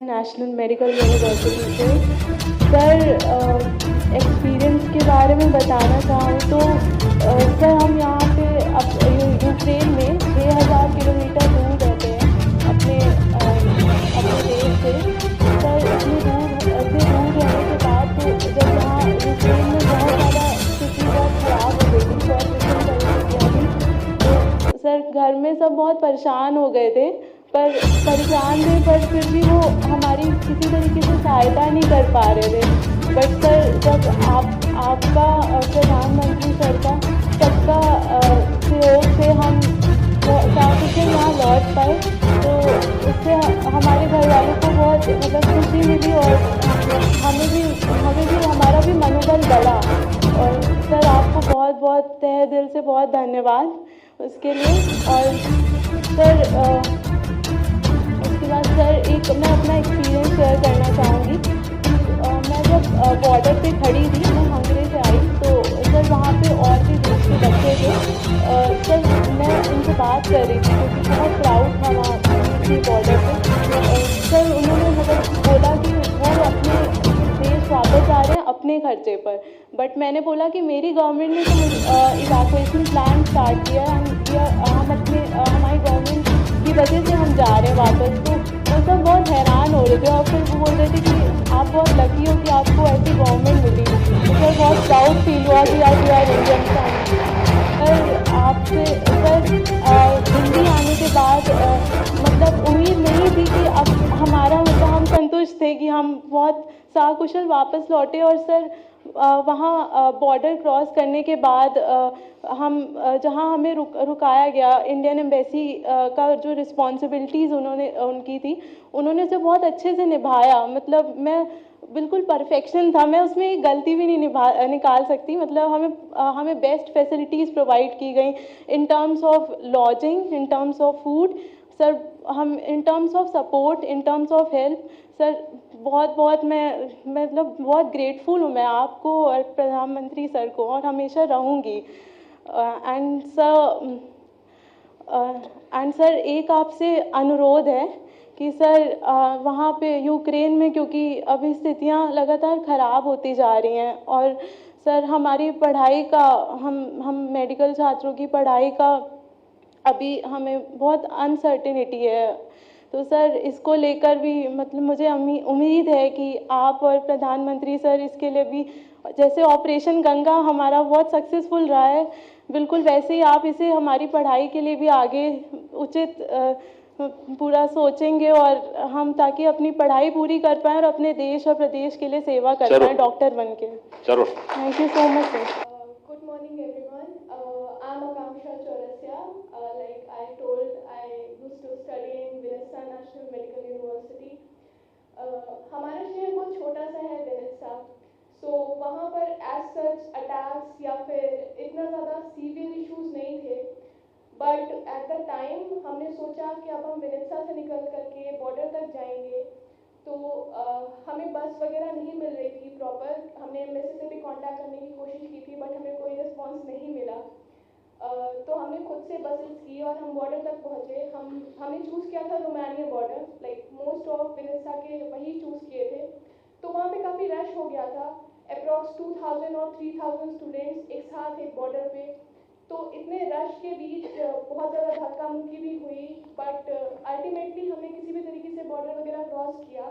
National medical university से। Sir, experience के बारे में बताना चाहूँ तो सर हम यहाँ पे यूक्रेन में 6,000 किलोमीटर दूर रहते हैं अपने देश से। सर इतनी दूर रहने के बाद तो जब यहाँ यूक्रेन में बहुत ज़्यादा स्थिति बहुत ख़राब हो गई थी, बहुत विषम परिस्थितियाँ थी, तो सर घर में सब बहुत परेशान हो गए थे। पर परेशान थे, पर फिर भी वो हमारी किसी तरीके से सहायता नहीं कर पा रहे थे। बट सर जब आपका प्रधानमंत्री सर का सबका सहयोग से हम सकुशल यहाँ लौट पाए, तो उससे हमारे घर वालों को बहुत मतलब खुशी मिली और हमें भी हमारा भी मनोबल बढ़ा। और सर आपको बहुत बहुत तहे दिल से बहुत धन्यवाद उसके लिए। और सर उसके बाद सर मैं अपना एक्सपीरियंस शेयर करना चाहूँगी कि मैं जब बॉर्डर पे खड़ी थी, मैं हंगरी से आई, तो सर वहाँ पे और भी देश के बच्चे थे। सर मैं उनसे बात कर रही थी क्योंकि बहुत क्राउड था वहाँ की बॉर्डर पे। सर उन्होंने मतलब बोला कि वो अपने देश वापस आ रहे हैं अपने खर्चे पर। बट मैंने बोला कि मेरी गवर्नमेंट ने तो इवैक्यूएशन प्लान स्टार्ट किया है, हमारी गवर्नमेंट की वजह से हम जा रहे हैं वापस। तो वो सब बहुत हैरान हो रहे थे और फिर वो बोल रहे थे कि आप बहुत लकी हो कि आपको ऐसी गवर्नमेंट मिली। तो सर बहुत प्राउड फील हुआ कि आज you are Indian family. Sir आपसे सर दिल्ली आने के बाद मतलब उम्मीद नहीं थी कि अब हमारा मतलब हम संतुष्ट थे कि हम बहुत सकुशल वापस लौटे। और सर वहाँ बॉर्डर क्रॉस करने के बाद हम जहाँ हमें रुकाया गया, इंडियन एम्बेसी का जो रिस्पॉन्सिबिलिटीज़ उनकी थी, उन्होंने उसे बहुत अच्छे से निभाया। मतलब मैं बिल्कुल परफेक्शन था, मैं उसमें एक गलती भी नहीं निकाल सकती। मतलब हमें बेस्ट फैसिलिटीज़ प्रोवाइड की गई in terms of lodging, in terms of food. Sir हम in terms of support, in terms of help, sir बहुत बहुत मैं मतलब बहुत ग्रेटफुल हूँ मैं आपको और प्रधानमंत्री सर को, और हमेशा रहूँगी। एंड सर एक आपसे अनुरोध है कि सर वहाँ पे यूक्रेन में, क्योंकि अभी स्थितियाँ लगातार ख़राब होती जा रही हैं, और सर हमारी पढ़ाई का हम मेडिकल छात्रों की पढ़ाई का अभी हमें बहुत अनसर्टिनिटी है। तो सर इसको लेकर भी मतलब मुझे उम्मीद है कि आप और प्रधानमंत्री सर इसके लिए भी, जैसे ऑपरेशन गंगा हमारा बहुत सक्सेसफुल रहा है, बिल्कुल वैसे ही आप इसे हमारी पढ़ाई के लिए भी आगे उचित पूरा सोचेंगे, और हम ताकि अपनी पढ़ाई पूरी कर पाएँ और अपने देश और प्रदेश के लिए सेवा कर पाएँ डॉक्टर बन के। जरूर। Thank you so much sir. Good morning everyone. I'm Akanksha Chaurasia. Like I told, I used to study in Vinitsa National Medical University. हमारा शहर बहुत छोटा सा है विनित्सा, सो वहाँ पर एज सच अटैक्स या फिर इतना ज़्यादा सीवियर इश्यूज नहीं थे। बट एट द टाइम हमने सोचा कि अब हम विनित्सा से निकल करके बॉर्डर तक जाएंगे, तो हमें बस वगैरह नहीं मिल रही थी प्रॉपर। हमने एम्बेसी से भी कांटेक्ट करने की कोशिश की थी, बट हमें कोई रिस्पांस नहीं मिला। तो हमने खुद से बसेस की और हम बॉर्डर तक पहुँचे। हमने चूज़ किया था Romania border, like most of Vinnytsia के वही चूज़ किए थे। तो वहाँ पे काफ़ी रश हो गया था, अप्रॉक्स 2000 और 3000 स्टूडेंट्स एक साथ एक बॉर्डर पे। तो इतने रश के बीच बहुत ज़्यादा धक्का मुक्की भी हुई, बट अल्टीमेटली हमने किसी भी तरीके से बॉर्डर वगैरह क्रॉस किया।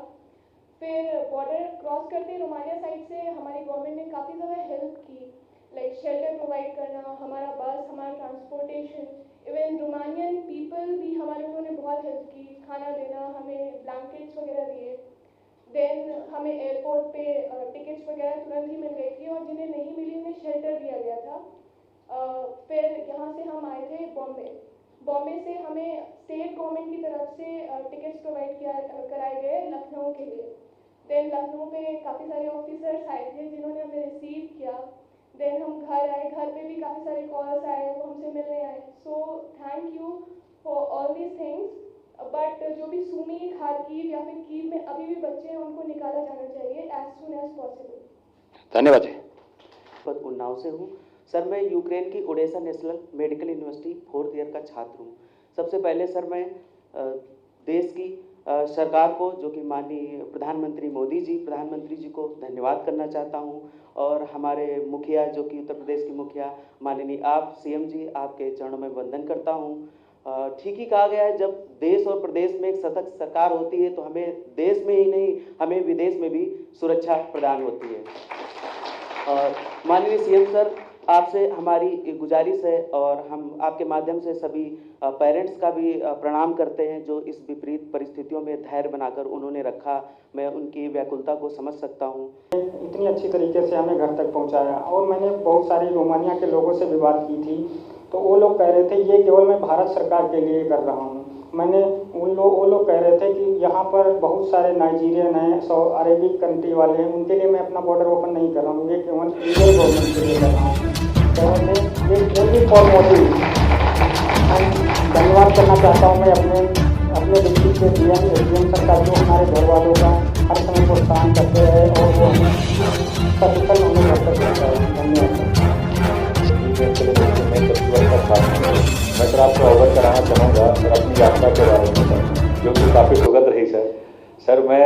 फिर बॉर्डर क्रॉस करते रोमानिया साइड से हमारी गवर्नमेंट ने काफ़ी ज़्यादा हेल्प की, लाइक शेल्टर प्रोवाइड करना, हमारा बस, हमारा ट्रांसपोर्टेशन, इवन रोमानियन पीपल भी हमारे उन्होंने बहुत हेल्प की, खाना देना, हमें ब्लैंकेट्स वगैरह दिए। देन हमें एयरपोर्ट पे टिकट्स वगैरह तुरंत ही मिल गई थी, और जिन्हें नहीं मिली उन्हें शेल्टर दिया गया था। फिर यहाँ से हम आए थे बॉम्बे से हमें स्टेट गवर्नमेंट की तरफ से टिकट्स प्रोवाइड कराए गए लखनऊ के लिए। देन लखनऊ पे काफ़ी सारे ऑफिसर्स आए थे जिन्होंने हमें रिसीव किया। देन हम घर आए, घर पे भी काफ़ी सारे कॉल्स आए, वो हमसे मिलने आए। So thank you for all these things. But जो भी सुमी, खारकीव या फिर कीव में अभी भी बच्चे हैं, उनको निकाला जाना चाहिए एज सून एज पॉसिबल। धन्यवाद जी। उन्नाव से हूँ सर। मैं यूक्रेन की Odesa national medical university 4th year का छात्र हूँ। सबसे पहले सर मैं देश की सरकार को, जो कि माननीय प्रधानमंत्री जी को धन्यवाद करना चाहता हूं, और हमारे मुखिया, जो कि उत्तर प्रदेश की मुखिया माननीय आप सीएम जी, आपके चरणों में वंदन करता हूं। ठीक ही कहा गया है, जब देश और प्रदेश में एक सशक्त सरकार होती है तो हमें देश में ही नहीं, हमें विदेश में भी सुरक्षा प्रदान होती है। और माननीय सीएम सर, आपसे हमारी गुजारिश है, और हम आपके माध्यम से सभी पेरेंट्स का भी प्रणाम करते हैं, जो इस विपरीत परिस्थितियों में धैर्य बनाकर उन्होंने रखा। मैं उनकी व्याकुलता को समझ सकता हूं। इतनी अच्छी तरीके से हमें घर तक पहुंचाया, और मैंने बहुत सारी रोमानिया के लोगों से भी बात की थी, तो वो लोग कह रहे थे ये केवल मैं भारत सरकार के लिए कर रहा हूँ। मैंने वो लोग कह रहे थे कि यहाँ पर बहुत सारे नाइजीरियन हैं, अरेबिक कंट्री वाले हैं, उनके लिए मैं अपना बॉर्डर ओपन नहीं कर रहा हूँ, ये केवल इंडियन गवर्नमेंट के लिए कर रहा हूँ। तो ये ओनली फॉर मोदी। धन्यवाद करना चाहता हूँ मैं अपने डिस्ट्रिक्ट के डीएम सरकार, जो हमारे घर वालों का हर समय प्रोत्साहन करते हैं, और वो हमें सफल होने घर तक पहुँचाए। धन्यवाद। मैं सर आपको अवगत कराना चाहूँगा सर अपनी यात्रा के बारे में सर, जो कि काफ़ी सुखद रही सर। मैं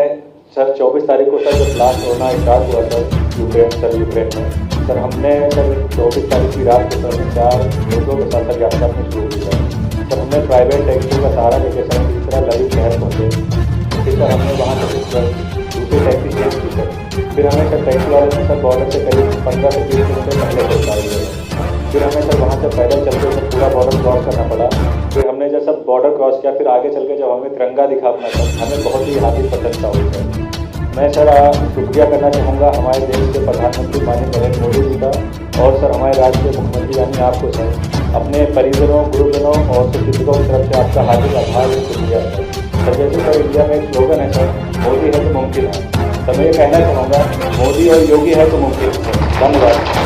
24 तारीख को सर जब लास्ट होना स्टार्ट हुआ सर यूक्रेन में, सर हमने सर 24 तारीख की रात को सर 4 लोगों के साथ सर यात्रा अपनी शुरू की सर। हमने प्राइवेट टैक्सी का सहारा लेके सर तीसरा ललित शहर पहुँचे। फिर सर हमने वहाँ से दूसरी टैक्सी चेंज की सर। फिर हमें सर टैक्सी वाले ने सर बॉर्डर से करीब 15 से 20 किलोमीटर पहले पहुँचा दिया। फिर हमें सर वहाँ से पैदल चलते सर पूरा बॉर्डर क्रॉस करना पड़ा। फिर हमने जब सब बॉर्डर क्रॉस किया, फिर आगे चल के जब हमें तिरंगा दिखा अपना सर, हमें बहुत ही हार्दिक प्रसन्नता हुई सर। मैं सर शुक्रिया करना चाहूँगा हमारे देश के प्रधानमंत्री माननीय नरेंद्र मोदी जी का, और सर हमारे राज्य के मुख्यमंत्री यानी आपको सर, अपने परिजनों, गुरुजनों और शिक्षकों की तरफ से आपका हार्दिक आभार और शुक्रिया सर। जैसे सर इंडिया में एक स्लोगन है सर, मोदी है तो मुमकिन है, तो मैं ये कहना चाहूँगा मोदी और योगी है तो मुमकिन है। धन्यवाद।